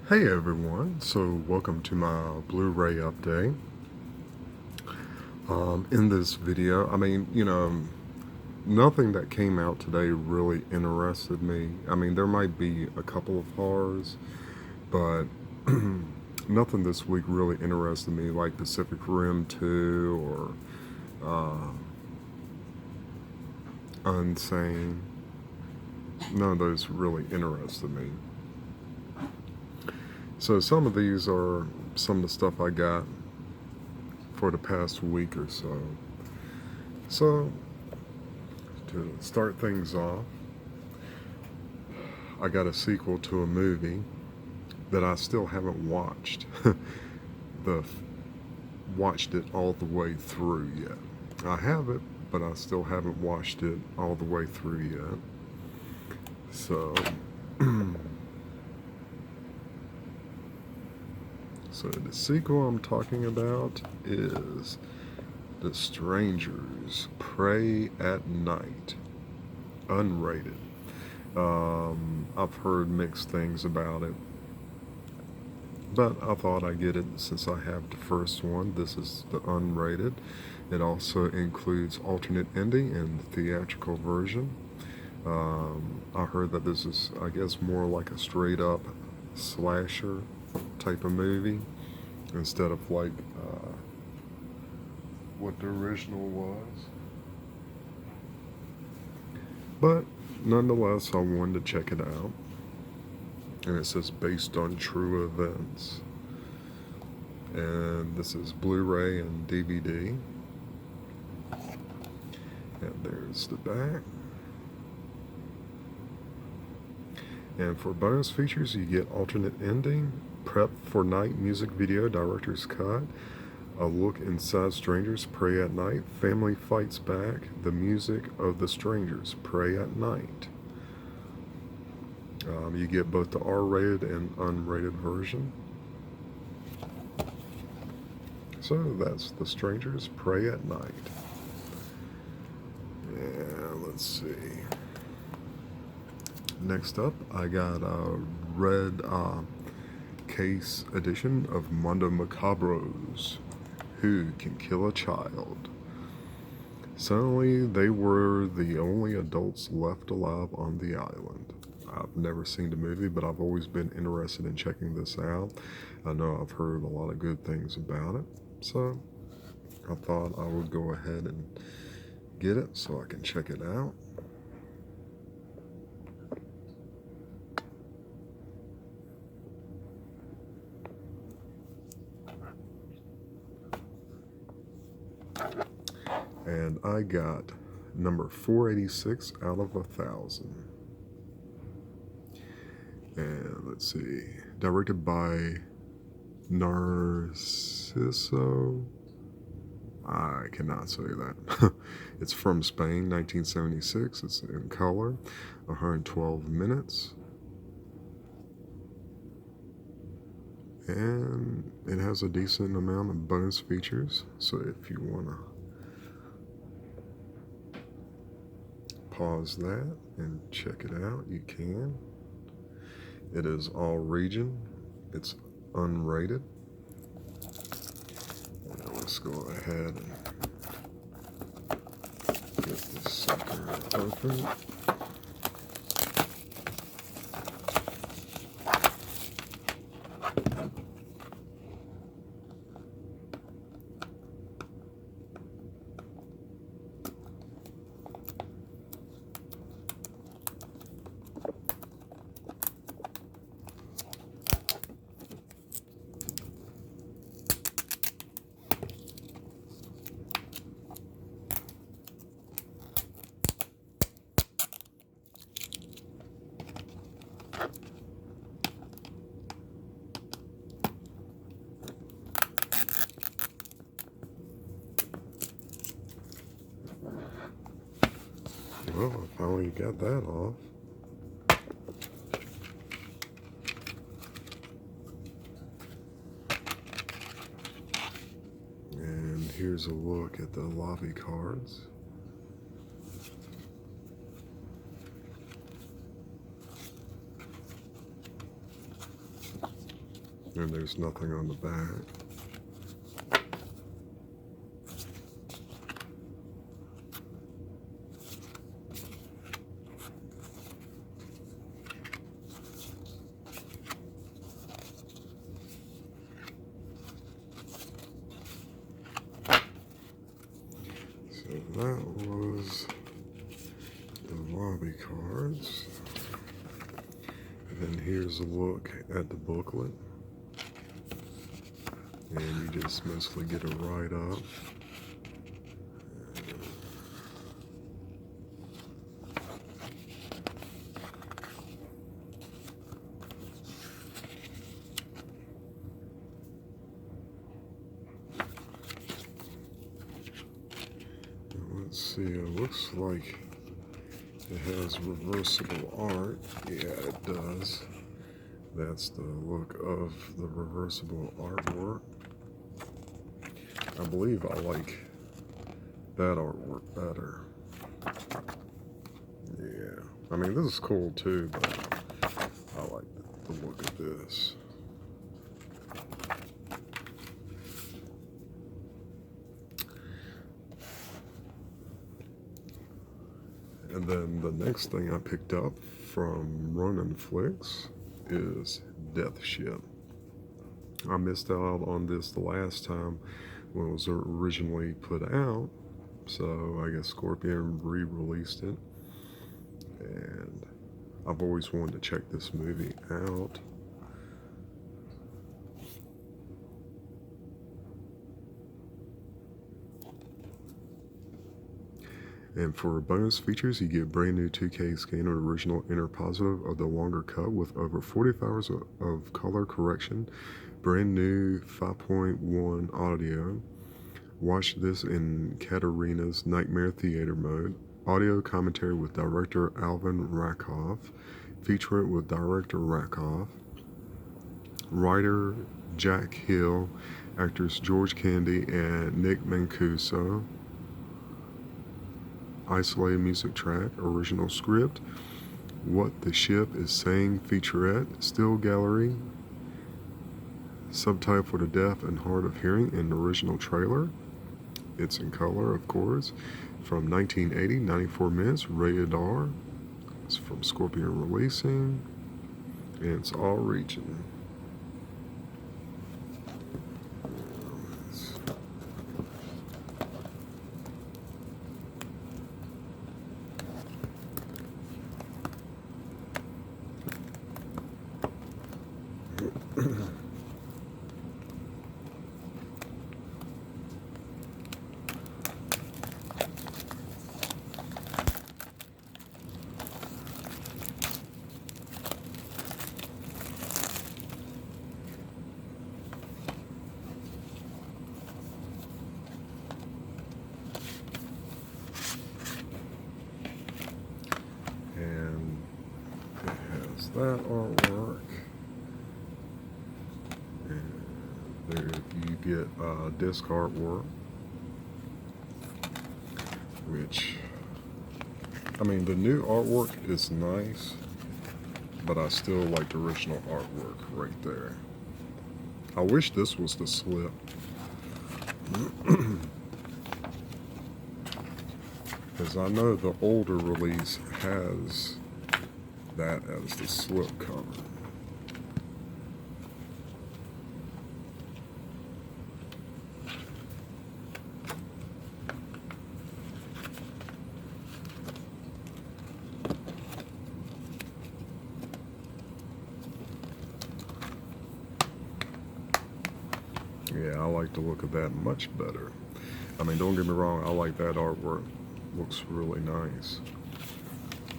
Hey everyone, so welcome to my Blu-ray update. In this video, nothing that came out today really interested me. There might be a couple of horrors, but nothing this week really interested me, like Pacific Rim 2 or Unsane. None of those really interested me. So some of these are some of the stuff I got for the past week or so. So, to start things off, I got a sequel to a movie that I still haven't watched. Watched it all the way through yet. I have it, but I still haven't watched it all the way through yet. So, so the sequel I'm talking about is The Strangers Pray at Night, unrated. I've heard mixed things about it, but I thought I'd get it since I have the first one. This is the unrated. It also includes alternate ending and theatrical version. I heard that this is, I guess, more like a straight up slasher type of movie instead of like what the original was. But nonetheless, I wanted to check it out. And it says based on true events. And this is Blu-ray and DVD. And there's the back. And for bonus features, you get alternate ending, prep for night music video, director's cut, a look inside Strangers Pray at Night, family fights back, the music of The Strangers Pray at Night. You get both the R-rated and unrated version. So that's The Strangers Pray at Night. And let's see. Next up, I got a red case edition of Mondo Macabro's Who Can Kill a Child. Suddenly, they were the only adults left alive on the island. I've never seen the movie, but I've always been interested in checking this out. I know I've heard a lot of good things about it, so I thought I would go ahead and get it so I can check it out. And I got number 486 out of 1,000. And let's see, directed by Narciso. I cannot say that. It's from Spain, 1976. It's in color, 112 minutes. And it has a decent amount of bonus features. So if you want to pause that and check it out, you can. It is all region. It's unrated. Now let's go ahead and get this sucker open. Well, I finally got that off. And here's a look at the lobby cards. And there's nothing on the back. So that was the lobby cards. And here's a look at the booklet. And you just mostly get a write-up. Let's see, it looks like it has reversible art. Yeah, it does. That's the look of the reversible artwork. I believe I like that artwork better. Yeah, I mean, this is cool too, but I like the look of this. And then the next thing I picked up from Ronin Flicks is Death Ship. I missed out on this the last time when it was originally put out, so I guess Scorpion re-released it, and I've always wanted to check this movie out. And for bonus features, you get brand new 2K scanner original inner positive of the longer cut with over 45 hours of color correction, brand new 5.1 audio. Watch this in Katarina's Nightmare Theater mode. Audio commentary with director Alvin Rakoff. Feature it with director Rakoff. Writer Jack Hill. Actors George Candy and Nick Mancuso. Isolated music track, original script, What the Ship is Saying featurette, still gallery, subtitle for the deaf and hard of hearing, and original trailer. It's in color, of course, from 1980, 94 minutes, rated R. It's from Scorpion Releasing, and it's all region. And it has that artwork. And there you get disc artwork, which, I mean, the new artwork is nice, but I still like the original artwork right there. I wish this was the slip. Because I know the older release has that as the slip cover. Yeah, I like the look of that much better. I mean, don't get me wrong, I like that artwork. Looks really nice,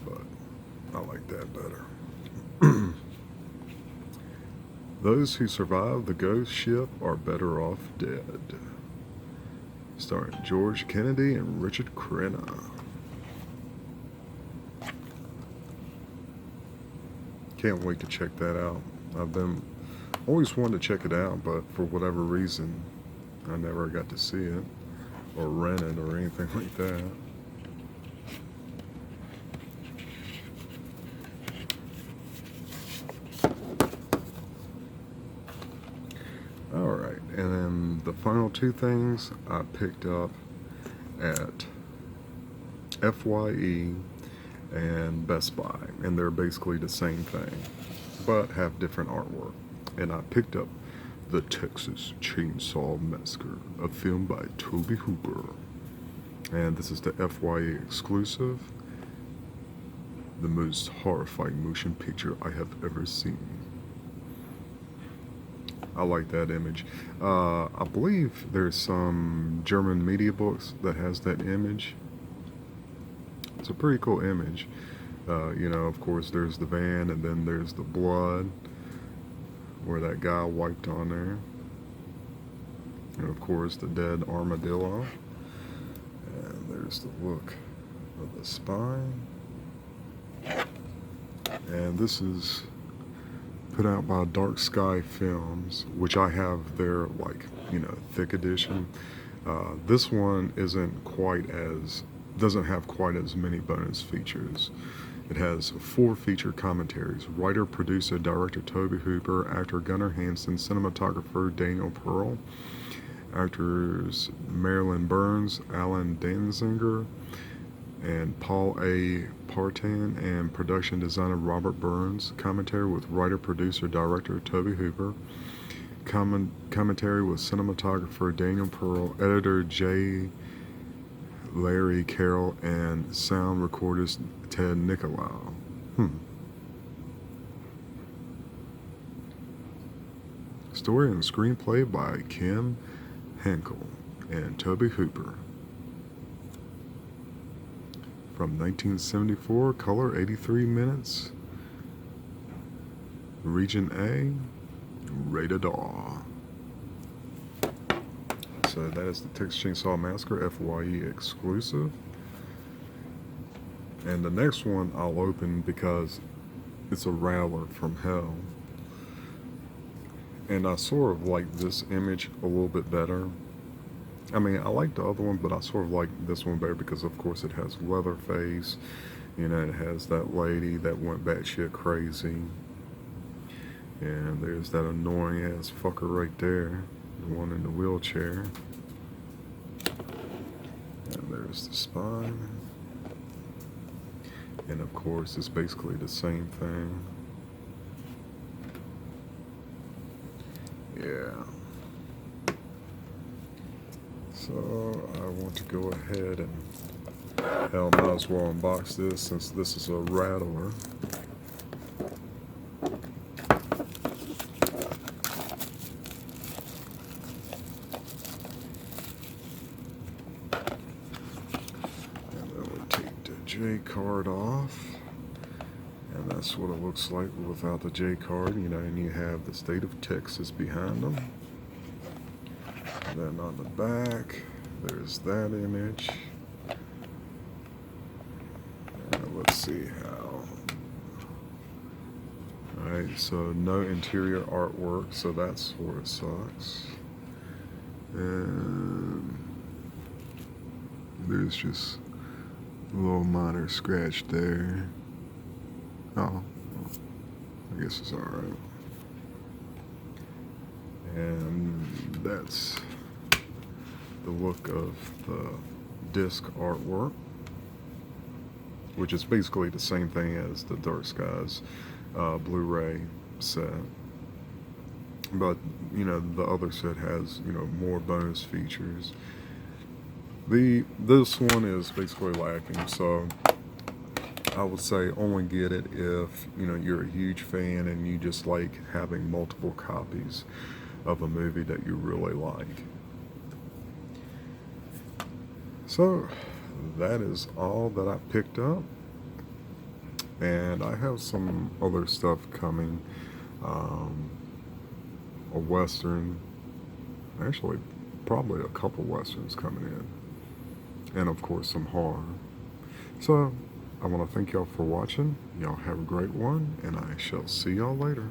but I like that better. Those who survive the ghost ship are better off dead. Starring George Kennedy and Richard Crenna. Can't wait to check that out. I've been always wanted to check it out, but for whatever reason, I never got to see it or rent it or anything like that. the final two things I picked up at F.Y.E. and Best Buy, and they're basically the same thing, but have different artwork. And I picked up The Texas Chainsaw Massacre, a film by Tobe Hooper. And this is the F.Y.E. exclusive. The most horrifying motion picture I have ever seen. I like that image. I believe there's some German media books that has that image. It's a pretty cool image. You know, of course, there's the van, and then there's the blood where that guy wiped on there. And of course, the dead armadillo. And there's the look of the spine. And this is put out by Dark Sky Films, which I have their, like, you know, thick edition. This one doesn't have quite as many bonus features. It has 4 feature commentaries: writer, producer, director Tobe Hooper, actor Gunnar Hansen, cinematographer Daniel Pearl, actors Marilyn Burns, Alan Danziger, and Paul A. Partan, and production designer Robert Burns. Commentary with writer, producer, director Tobe Hooper. Commentary with cinematographer Daniel Pearl, editor J. Larry Carroll, and sound recordist Ted Nicolau. Story and screenplay by Kim Henkel and Tobe Hooper. From 1974, color 83 minutes. Region A, rated R. So that is the Texas Chainsaw Massacre F.Y.E. exclusive. And the next one I'll open because it's a rattler from hell. And I sort of like this image a little bit better. I mean, I like the other one, but I sort of like this one better because, of course, it has Leatherface. You know, it has that lady that went batshit crazy. And there's that annoying ass fucker right there, the one in the wheelchair. And there's the spine. And of course, it's basically the same thing. Yeah. So I want to go ahead and, hell, might as well unbox this since this is a rattler. And then we take the J card off. And that's what it looks like without the J card, you know, and you have the state of Texas behind them. And then on the back, there's that image. And let's see how. Alright, so no interior artwork, so that sort of sucks. And there's just a little minor scratch there. Oh, I guess it's alright. And that's the look of the disc artwork, which is basically the same thing as the Dark Skies Blu-ray set. But, you know, the other set has, you know, more bonus features. This one is basically lacking, so I would say only get it if, you know, you're a huge fan and you just like having multiple copies of a movie that you really like. So that is all that I picked up, and I have some other stuff coming. A Western, actually probably a couple Westerns coming in, and of course some horror. So I want to thank y'all for watching. Y'all have a great one, and I shall see y'all later.